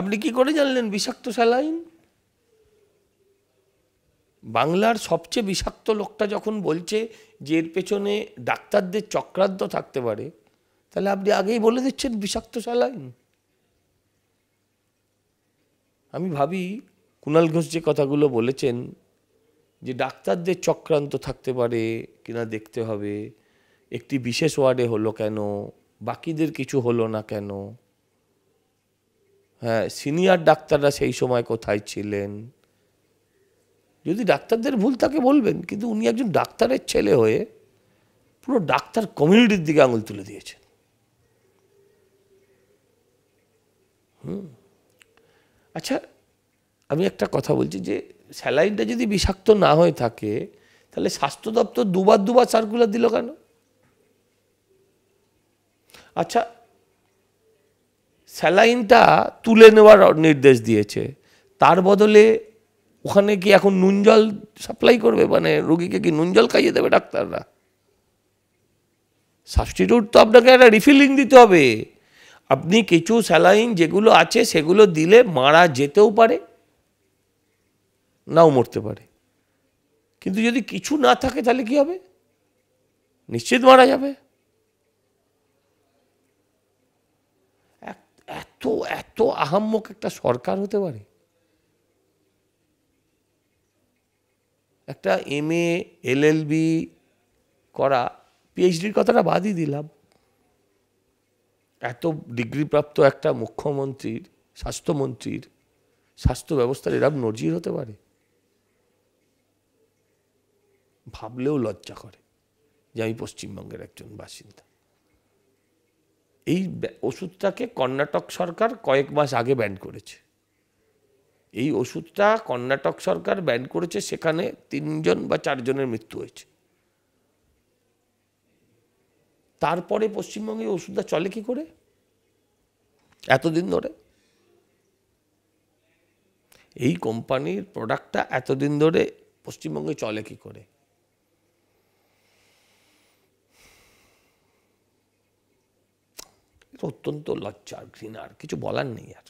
আপনি কি করে জানলেন বিষাক্ত স্যালাইন? বাংলার সবচেয়ে বিষাক্ত লোকটা যখন বলছে যে এর পেছনে ডাক্তারদের চক্রান্ত থাকতে পারে, তাহলে আপনি আগেই বলে দিচ্ছেন বিষাক্ত স্যালাইন। আমি ভাবি কুণাল ঘোষ যে কথাগুলো বলেছেন যে ডাক্তারদের চক্রান্ত থাকতে পারে কিনা দেখতে হবে, একটি বিশেষ ওয়ার্ডে হলো কেন, বাকিদের কিছু হলো না কেন, হ্যাঁ সিনিয়র ডাক্তাররা সেই সময় কোথায় ছিলেন। যদি ডাক্তারদের ভুল থাকে বলবেন, কিন্তু উনি একজন ডাক্তারের ছেলে হয়ে পুরো ডাক্তার কমিউনিটির দিকে আঙুল তুলে দিয়েছেন। আচ্ছা, আমি একটা কথা বলছি যে স্যালাইনটা যদি বিষাক্ত না হয়ে থাকে, তাহলে স্বাস্থ্য দপ্তর দুবার সার্কুলার দিল কেন? আচ্ছা, স্যালাইনটা তুলে নেওয়ার নির্দেশ দিয়েছে, তার বদলে ওখানে কি এখন নুন জল সাপ্লাই করবে? মানে রোগীকে কি নুন জল খাইয়ে দেবে ডাক্তাররা? সাবস্টিটিউট তো আপনাকে একটা রিফিলিং দিতে হবে। আপনি কিছু স্যালাইন যেগুলো আছে সেগুলো দিলে মারা যেতেও পারে, নাও মরতে পারে। কিন্তু যদি কিছু না থাকে তাহলে কি হবে? নিশ্চিত মারা যাবে। এত এত আহাম্মক একটা সরকার হতে পারে? একটা MA LLB করা, PhDর কথাটা বাদই দিলাম, এত ডিগ্রিপ্রাপ্ত একটা মুখ্যমন্ত্রীর, স্বাস্থ্যমন্ত্রীর স্বাস্থ্য ব্যবস্থার এরকম নজির হতে পারে? ভাবলেও লজ্জা করে যে আমি পশ্চিমবঙ্গের একজন বাসিন্দা। এই ওষুধটাকে কর্ণাটক সরকার কয়েক মাস আগে ব্যান করেছে। এই ওষুধটা কর্ণাটক সরকার ব্যান করেছে, সেখানে 3 বা 4 জনের মৃত্যু হয়েছে। তারপরে পশ্চিমবঙ্গে ওষুধটা চলে কি করে এতদিন ধরে? এই কোম্পানির প্রোডাক্টটা এতদিন ধরে পশ্চিমবঙ্গে চলে কি করে? অত্যন্ত লজ্জার, ঘৃণার, কিছু বলার নেই আর।